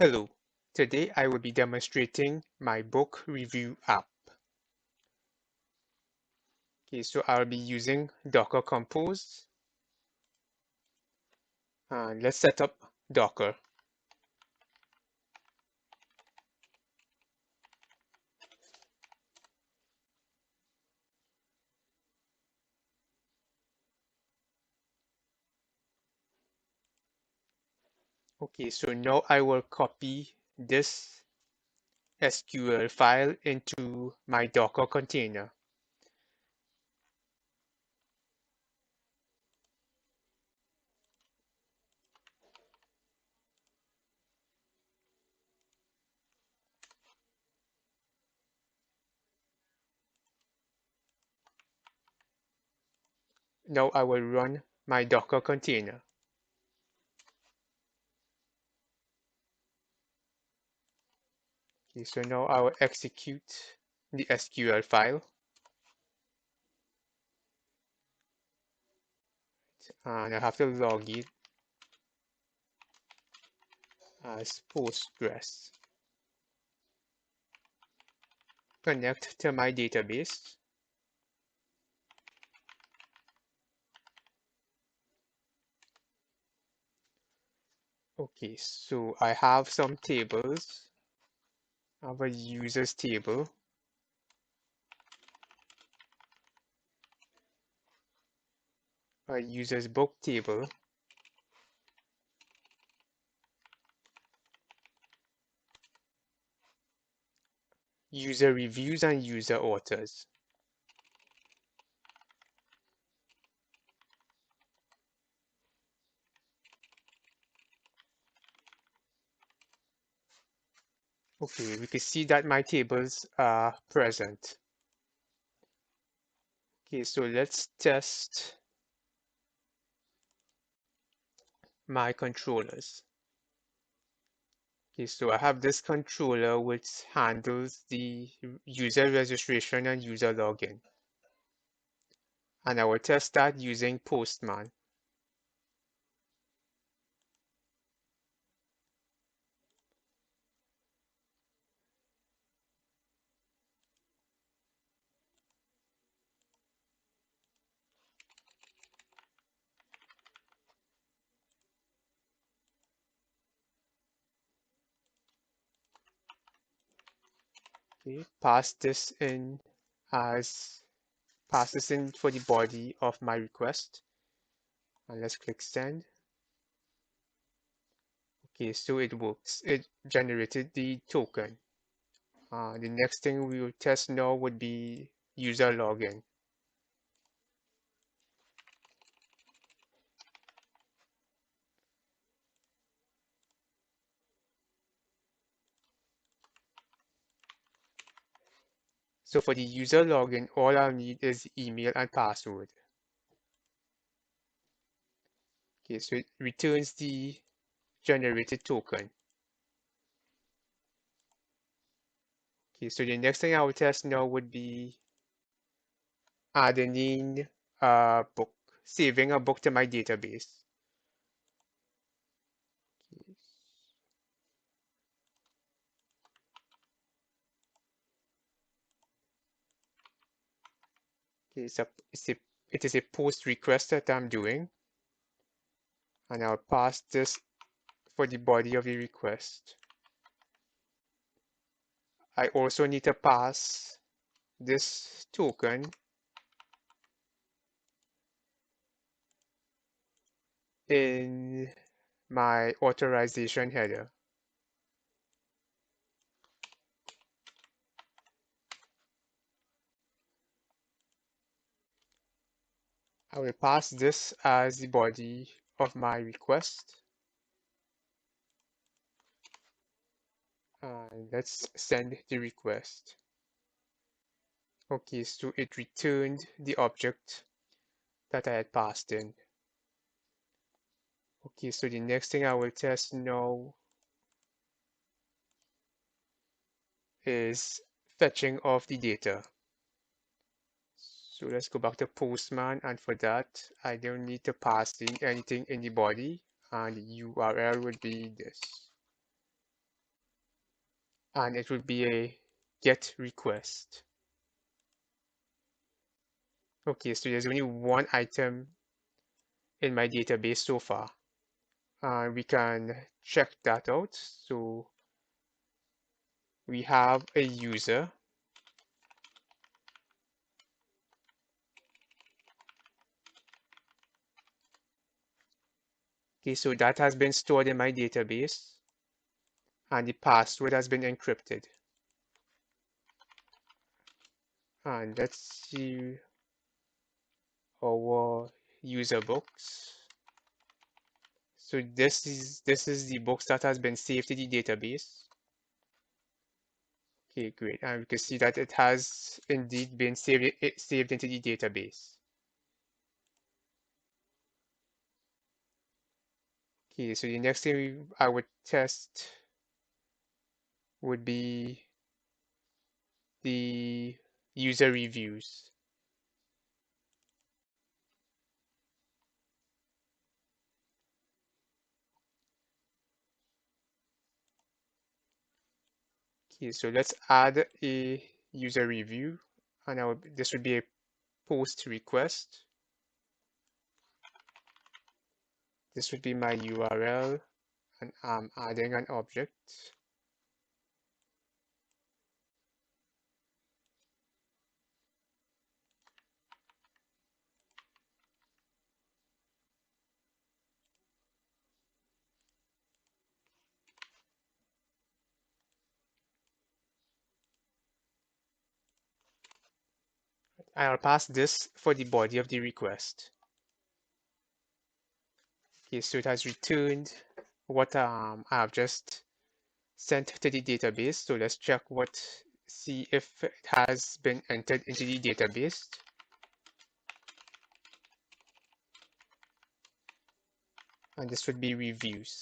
Hello, today I will be demonstrating my book review app. Okay, so I'll be using Docker Compose. And let's set up Docker. Okay, so now I will copy this SQL file into my Docker container. Now I will run my Docker container. Okay, so now I will execute the SQL file. And I have to log in as Postgres. Connect to my database. Okay, so I have some tables. I have a users table, a users book table, user reviews and user authors. Okay, we can see that my tables are present. Okay, so let's test my controllers. Okay, so I have this controller which handles the user registration and user login. And I will test that using Postman. Okay, pass this in for the body of my request. And let's click send. Okay, so it works. It generated the token. The next thing we will test now would be user login. So for the user login, all I'll need is email and password. Okay, so it returns the generated token. Okay, so the next thing I will test now would be adding in a book, saving a book to my database. Okay, it is a post request that I'm doing, and I'll pass this for the body of the request. I also need to pass this token in my authorization header. I will pass this as the body of my request. And let's send the request. Okay, so it returned the object that I had passed in. Okay, so the next thing I will test now is fetching of the data. So let's go back to Postman, and for that, I don't need to pass in anything in the body, and the URL would be this. and it would be a get request. Okay, so there's only one item in my database so far. We can check that out. So we have a user. Okay, so that has been stored in my database, and the password has been encrypted. And let's see our user books. So this is the books that has been saved to the database. Okay, great. And we can see that it has indeed been saved into the database. Okay, so the next thing I would test would be the user reviews. Okay, so let's add a user review, and this would be a post request. This would be my URL, and I'm adding an object. I'll pass this for the body of the request. Okay, so it has returned what I've just sent to the database. So let's check see if it has been entered into the database. And this would be reviews.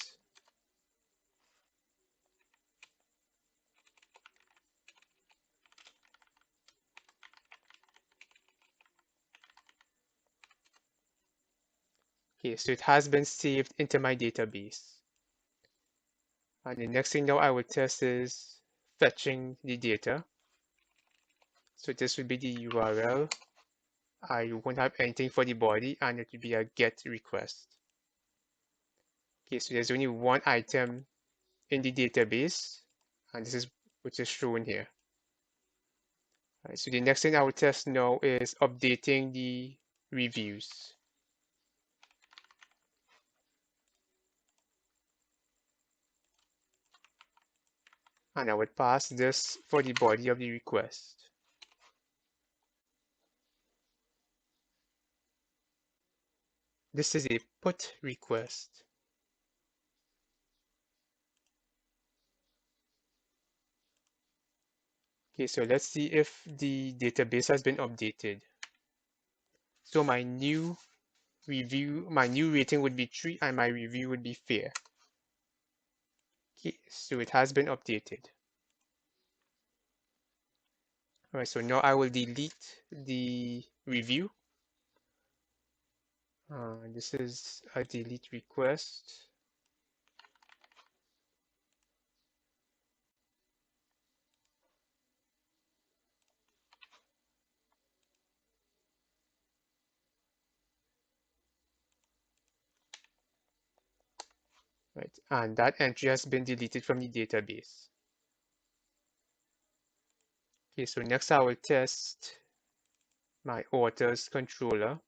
Okay, so it has been saved into my database. And the next thing now I will test is fetching the data. So this would be the URL. I won't have anything for the body, and it will be a get request. Okay, so there's only one item in the database, and this is which is shown here. All right, so the next thing I will test now is updating the reviews. And I would pass this for the body of the request. This is a put request. Okay, so let's see if the database has been updated. So my new rating would be 3, and my review would be fair. Okay, so it has been updated. All right, so now I will delete the review. This is a delete request. Right, and that entry has been deleted from the database. Okay, so next I will test my authors controller.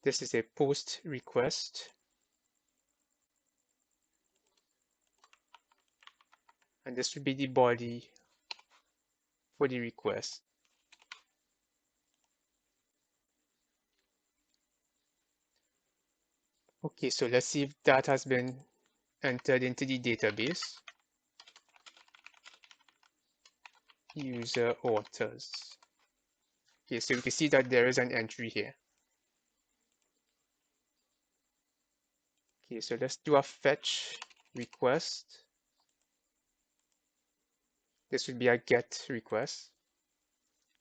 This is a post request. And this will be the body for the request. Okay, so let's see if that has been entered into the database. User authors. Okay, so you can see that there is an entry here. Okay, so let's do a fetch request. This would be a get request.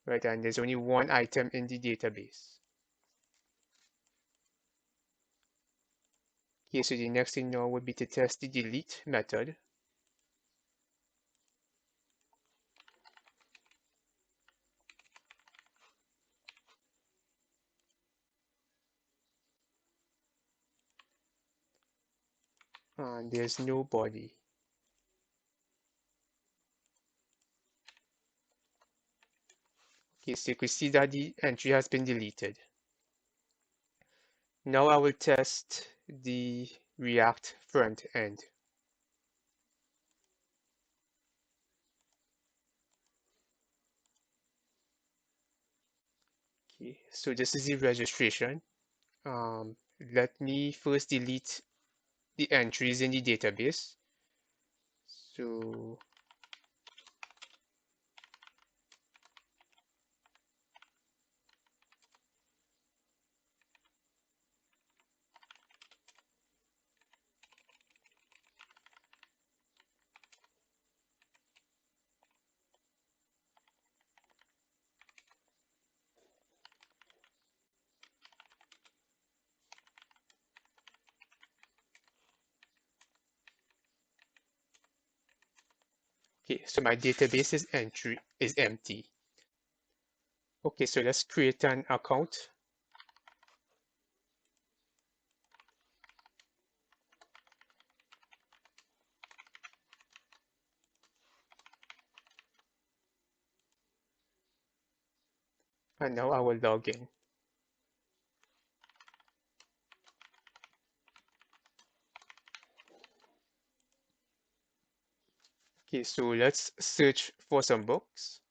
right? And there's only one item in the database. Okay, so the next thing now would be to test the delete method. And there's no body. Okay, so you can see that the entry has been deleted. Now I will test the React front end. Okay, so this is the registration. Let me first delete the entries in the database. So, okay, so my database is empty. Okay, so let's create an account. And now I will log in. Okay, so let's search for some books.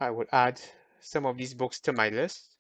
I will add some of these books to my list.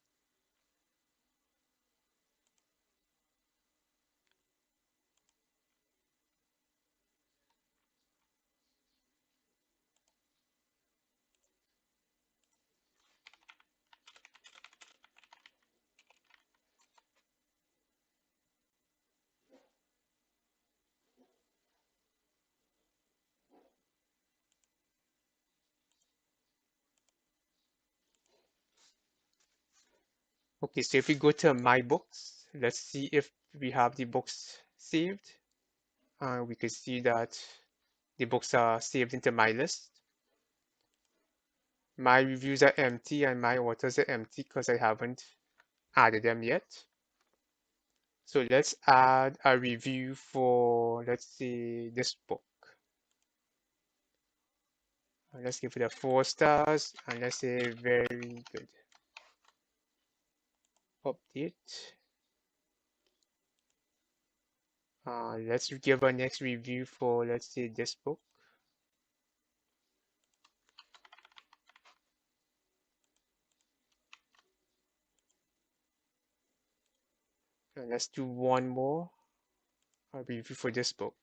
Okay, so if we go to my books, let's see if we have the books saved. We can see that the books are saved into my list. My reviews are empty and my authors are empty because I haven't added them yet. So let's add a review for, let's say, this book. Let's give it a 4 stars and let's say very good. Update. Let's give a next review for, let's say, this book. And let's do one more review for this book.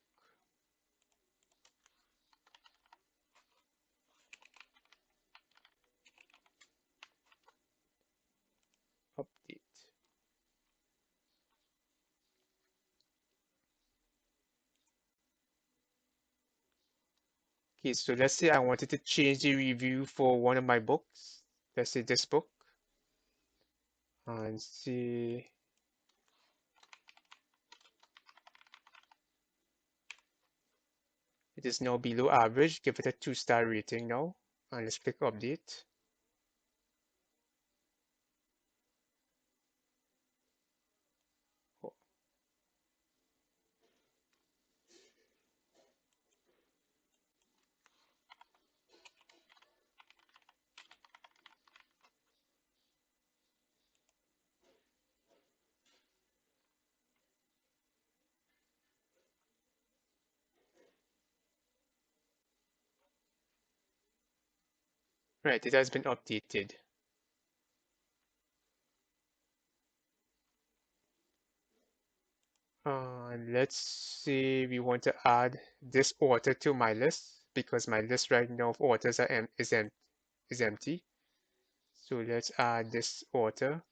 Update. Okay, so let's say I wanted to change the review for one of my books. Let's say this book. And see. It is now below average. Give it a 2-star rating now. And let's click update. Oh, right, it has been updated. Let's say we want to add this author to my list because my list right now of authors is empty. So let's add this author,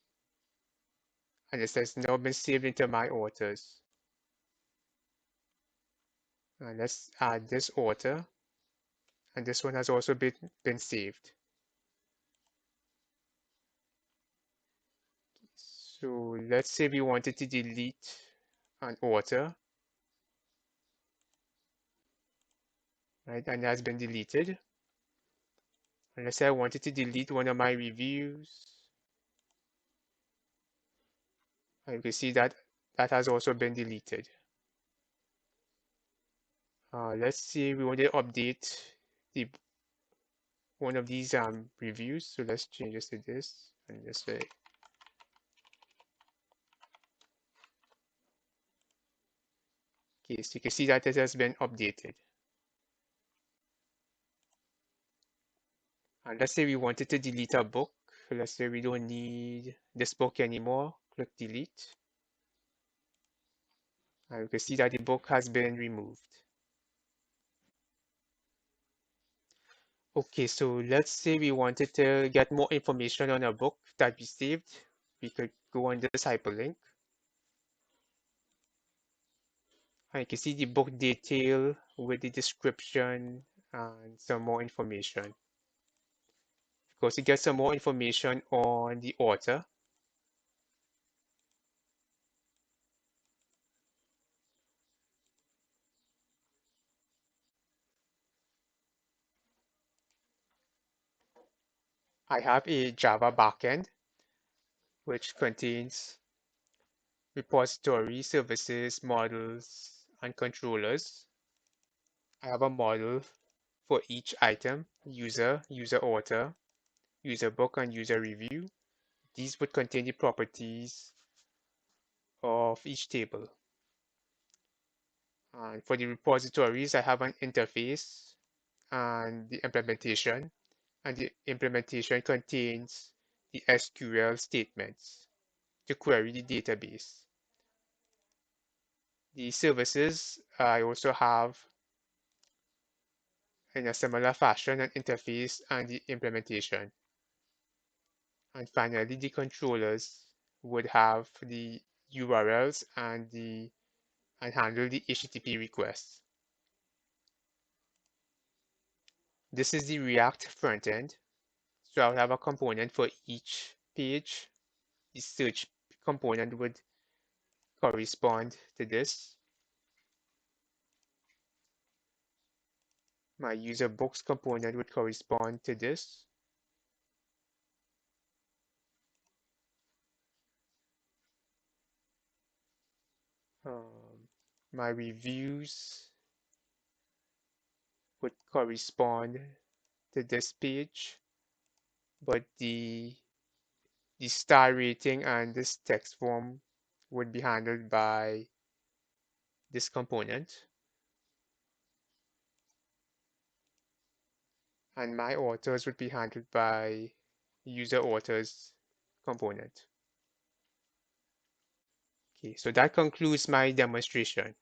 and it says now been saved into my authors. And let's add this author, and this one has also been saved. So let's say we wanted to delete an author, right? And it has been deleted. And let's say I wanted to delete one of my reviews. And you can see that that has also been deleted. Let's see, we want to update the one of these reviews. So let's change this to this and this way. Okay, so you can see that it has been updated. And let's say we wanted to delete a book. Let's say we don't need this book anymore. Click delete. And you can see that the book has been removed. Okay, so let's say we wanted to get more information on a book that we saved. We could go on this hyperlink. And you can see the book detail with the description and some more information. Of course, you get some more information on the author. I have a Java backend, which contains repository, services, models, and controllers. I have a model for each item, user, user author, user book, and user review. These would contain the properties of each table. And for the repositories, I have an interface and the implementation. And the implementation contains the SQL statements to query the database. The services, I also have in a similar fashion an interface and the implementation. And finally, the controllers would have the URLs and handle the HTTP requests. This is the React front end. So I'll have a component for each page. The search component would correspond to this. My user books component would correspond to this. My reviews would correspond to this page, but the star rating and this text form would be handled by this component. And my authors would be handled by user authors component. Okay, so that concludes my demonstration.